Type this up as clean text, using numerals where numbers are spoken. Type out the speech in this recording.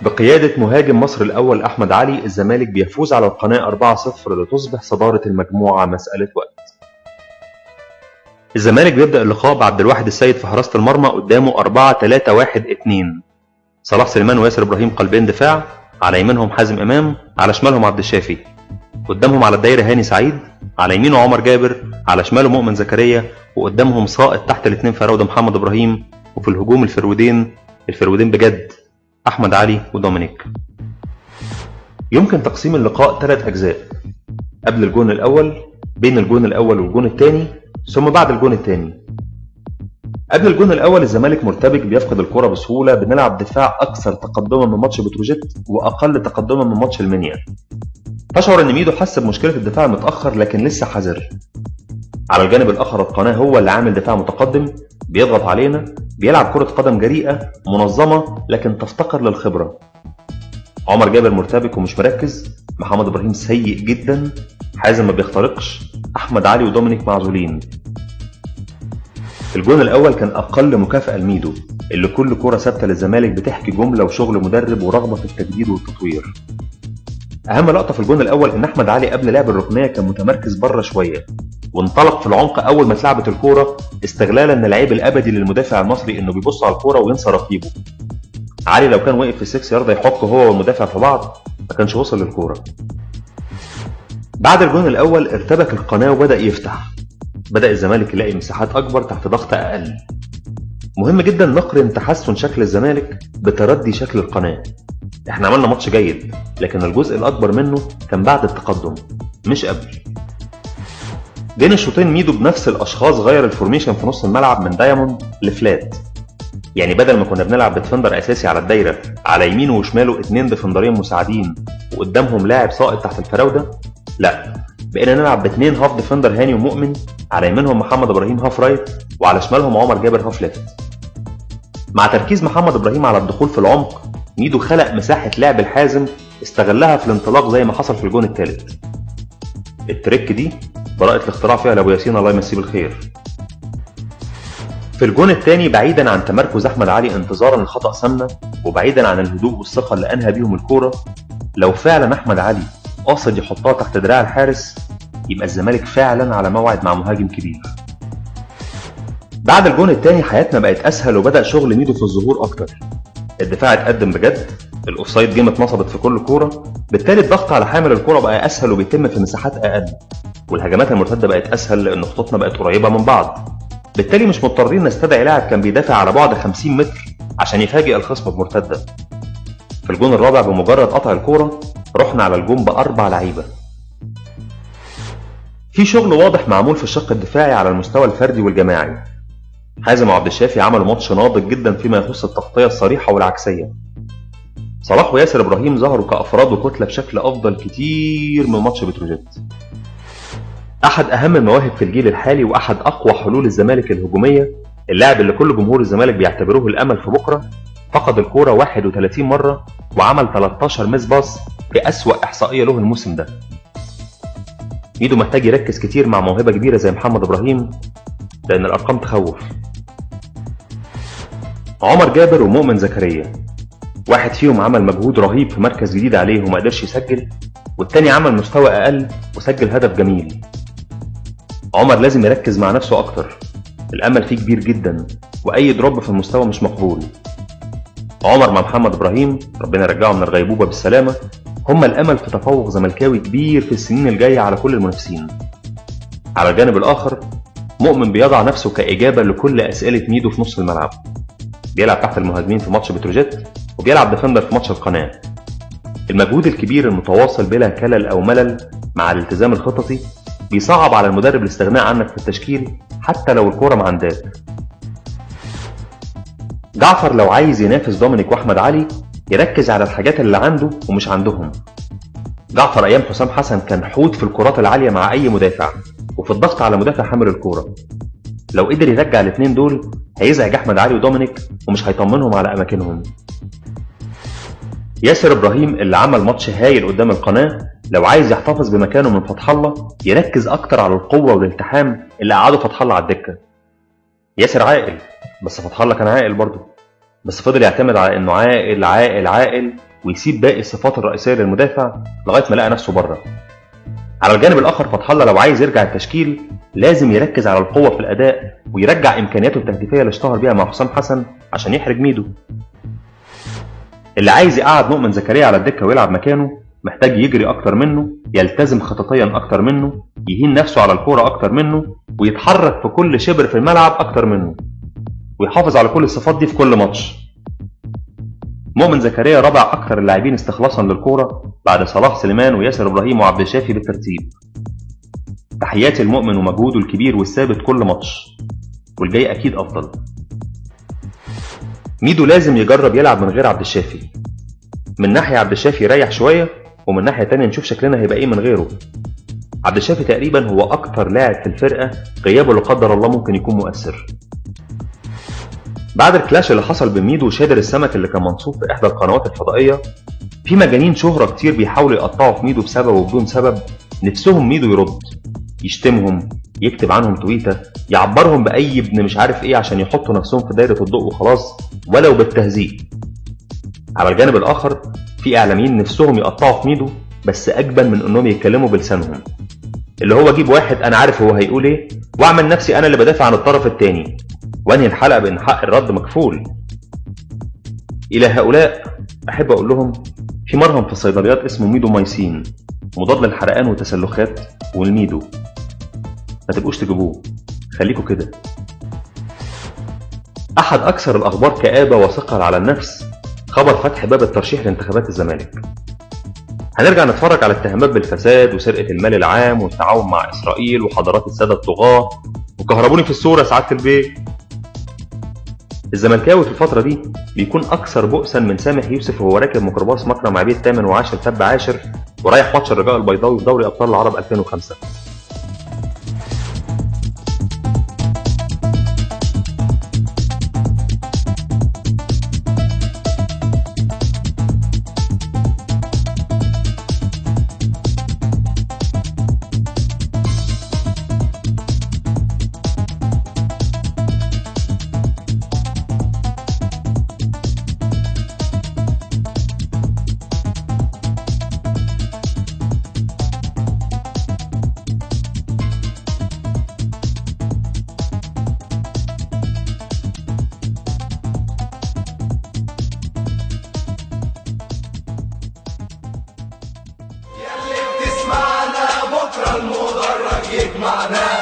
بقيادة مهاجم مصر الأول أحمد علي، الزمالك بيفوز على القناة 4-0 لتصبح صدارة المجموعة مسألة وقت. الزمالك بيبدأ اللقاء بعبد الواحد السيد في حراسة المرمى، قدامه 4-3-1-2، صلاح سليمان وياسر إبراهيم قلبين دفاع، على يمينهم حازم إمام، على شمالهم عبد الشافي، قدامهم على الدايرة هاني سعيد، على يمينه عمر جابر، على شماله مؤمن زكريا، وقدامهم ساقط تحت الاثنين فراودة محمد إبراهيم، وفي الهجوم الفرودين بجد أحمد علي ودومينيك. يمكن تقسيم اللقاء 3 أجزاء: قبل الجون الأول، بين الجون الأول والجون الثاني، ثم بعد الجون الثاني. قبل الجون الأول الزمالك مرتبك، بيفقد الكرة بسهولة، بنلعب دفاع أكثر تقدما من ماتش بتروجيت وأقل تقدما من ماتش المنيا. تشعر إن ميدو حس بمشكلة الدفاع المتأخر لكن لسه حذر. على الجانب الآخر القناة هو اللي عامل دفاع متقدم، بيضغط علينا، بيلعب كرة قدم جريئة منظمة لكن تفتقر للخبرة. عمر جابر مرتبك ومش مركز، محمد إبراهيم سيء جدا، حازم ما بيخترقش، أحمد علي ودومينيك معزولين. الجون الأول كان أقل مكافأة لميدو، اللي كل كرة ثابتة للزمالك بتحكي جملة وشغل مدرب ورغبة في التجديد والتطوير. أهم لقطة في الجون الأول إن أحمد علي قبل لعب الركنية كان متمركز بره شوية، وانطلق في العمق أول ما اتلعبت الكورة، استغلالا ان العيب الأبدي للمدافع المصري إنه بيبص على الكورة وينسى رقيبه. علي لو كان واقف في 6 يارده يحك هو والمدافع في بعض ما كانش وصل للكورة. بعد الجون الأول ارتبك القناة وبدأ يفتح، بدأ الزمالك يلاقي مساحات أكبر تحت ضغط أقل. مهم جدا نقارن تحسن شكل الزمالك بتردي شكل القناة. احنا عملنا ماتش جيد، لكن الجزء الأكبر منه كان بعد التقدم مش قبل. بين الشوطين ميدو بنفس الأشخاص غير الفورميشن في نص الملعب من دايموند لفلات. يعني بدل ما كنا بنلعب بدفندر أساسي على الدايرة، على يمينه وشماله 2 ديفندرين مساعدين وقدامهم لاعب ساقط تحت الفراودة، لا، بقينا نلعب ب2 هاف ديفندر هاني ومؤمن، على يمينهم محمد إبراهيم هاف رايت، وعلى شمالهم عمر جابر هاف ليفت. مع تركيز محمد إبراهيم على الدخول في العمق، ميدو خلق مساحة لعب الحازم استغلها في الانطلاق زي ما حصل في الجون الثالث. التريك دي براءة الاختراع فيها لأبو ياسين الله يمسيه بالخير. في الجون الثاني بعيدا عن تمركز أحمد علي انتظارا لخطأ سمنة، وبعيدا عن الهدوء والثقة اللي أنهى بيهم الكورة، لو فعلا أحمد علي قاصد يحطها تحت دراع الحارس يبقى الزمالك فعلا على موعد مع مهاجم كبير. بعد الجون الثاني حياتنا بقت أسهل وبدأ شغل ميدو في الظهور أكتر. الدفاع اتقدم بجد، الأوفسايد جيم اتنصبت في كل كورة، بالتالي الضغط على حامل الكورة بقى أسهل وبيتم في مساحات أقل، والهجمات المرتدة بقت أسهل لأن خطوطنا بقت قريبة من بعض. بالتالي مش مضطرين نستدعي لاعب كان بيدافع على بعد 50 متر عشان يفاجئ الخصم بمرتدة. في الجون الرابع بمجرد قطع الكورة رحنا على الجون ب4 لعيبة. في شغل واضح معمول في الشق الدفاعي على المستوى الفردي والجماعي. حازم وعبد الشافي عملوا ماتش ناضج جدا فيما يخص التغطية الصريحة والعكسية. صلاح وياسر إبراهيم ظهروا كأفراد وكتلة بشكل أفضل كتير من ماتش بتروجيت. أحد أهم المواهب في الجيل الحالي وأحد أقوى حلول الزمالك الهجومية، اللاعب اللي كل جمهور الزمالك بيعتبروه الأمل في بكرة، فقد الكورة 31 مرة وعمل 13 ميس باص في أسوأ إحصائية له الموسم ده. ميدو محتاج يركز كتير مع موهبة كبيرة زي محمد إبراهيم لأن الأرقام تخوف. عمر جابر ومؤمن زكريا، واحد فيهم عمل مجهود رهيب في مركز جديد عليه وما قدرش يسجل، والتاني عمل مستوى أقل وسجل هدف جميل. عمر لازم يركز مع نفسه أكتر، الأمل فيه كبير جدا وأي دروب في المستوى مش مقبول. عمر مع محمد إبراهيم ربنا يرجعه من الغيبوبة بالسلامة هما الأمل في تفوق زملكاوي كبير في السنين الجاية على كل المنافسين. على الجانب الآخر مؤمن بيضع نفسه كإجابة لكل أسئلة ميدو في نص الملعب، بيلعب تحت المهاجمين في ماتش بتروجيت وبيلعب ديفندر في ماتش القناة. المجهود الكبير المتواصل بلا كلل أو ملل مع الالتزام الخططي بيصعب على المدرب الاستغناء عنك في التشكيل حتى لو الكورة ما عندك. جعفر لو عايز ينافس دومينيك وأحمد علي يركز على الحاجات اللي عنده ومش عندهم. جعفر أيام حسام حسن كان حوت في الكرات العالية مع أي مدافع وفي الضغط على مدافع حامل الكورة. لو قدر يرجع الاثنين دول هيزعج أحمد علي ودومينيك ومش هيطمنهم على أماكنهم. ياسر إبراهيم اللي عمل ماتش هايل قدام القناة لو عايز يحتفظ بمكانه من فتح الله يركز أكتر على القوة والالتحام اللي قعدوا فتح الله على الدكة. ياسر عاقل بس فتح الله كان عاقل برضه، بس فضل يعتمد على إنه عاقل عاقل عاقل ويسيب باقي الصفات الرئيسية للمدافع لغاية ما لقى نفسه بره. على الجانب الآخر فتح الله لو عايز يرجع التشكيل لازم يركز على القوة في الأداء ويرجع إمكانياته التهديفية اللي اشتهر بيها مع حسام حسن عشان يحرج ميدو. اللي عايز يقعد مؤمن زكريا على الدكة ويلعب مكانه محتاج يجري أكتر منه، يلتزم خططيا أكتر منه، يهين نفسه على الكورة أكتر منه، ويتحرك في كل شبر في الملعب أكتر منه، ويحافظ على كل الصفات دي في كل ماتش. مؤمن زكريا رابع أكثر اللاعبين استخلاصا للكورة بعد صلاح سليمان وياسر إبراهيم وعبد الشافي بالترتيب. تحياتي المؤمن ومجهوده الكبير والثابت كل ماتش، والجاي أكيد أفضل. ميدو لازم يجرب يلعب من غير عبد الشافي. من ناحية عبد الشافي يريح شوية، ومن ناحية تانية نشوف شكلنا هيبقى إيه من غيره. عبد الشافي تقريبا هو أكتر لاعب في الفرقة غيابه لا قدر الله ممكن يكون مؤثر. بعد الكلاش اللي حصل بين ميدو وشادر السمك اللي كان منصوب في إحدى القنوات الفضائية، في مجانين شهرة كتير بيحاولوا يقطعوا في ميدو بسبب وبدون سبب، نفسهم ميدو يرد، يشتمهم، يكتب عنهم تويتة، يعبرهم بأي ابن مش عارف إيه عشان يحطوا نفسهم في دايرة الضوء وخلاص ولو بالتهزيء. على الجانب الآخر في إعلاميين نفسهم يقطعوا في ميدو بس أجبن من إنهم يتكلموا بلسانهم، اللي هو أجيب واحد أنا عارف هو هيقول إيه وأعمل نفسي أنا اللي بدافع عن الطرف التاني وأنهي الحلقة بإن حق الرد مكفول. إلى هؤلاء أحب أقول لهم في مرهم في الصيدليات اسمه ميدو مايسين، مضاد للحرقان والتسلخات والميدو، ما تبقوش تجيبوه، خليكوا كده. أحد أكثر الأخبار كآبة وثقل على النفس خبر فتح باب الترشيح لانتخابات الزمالك. هنرجع نتفرج على اتهامات بالفساد وسرقة المال العام والتعاون مع إسرائيل وحضارات السادة الطغاة وكهربوني في الصورة سعادة البيه. الزملكاوي في الفترة دي بيكون أكثر بؤسا من سامح يوسف وهو راكب ميكروباص مكرم عبيد 8 وعاشر تب عاشر ورايح ماتش الرجاء البيضاوي في دوري أبطال العرب 2005. المدرج يجمعنا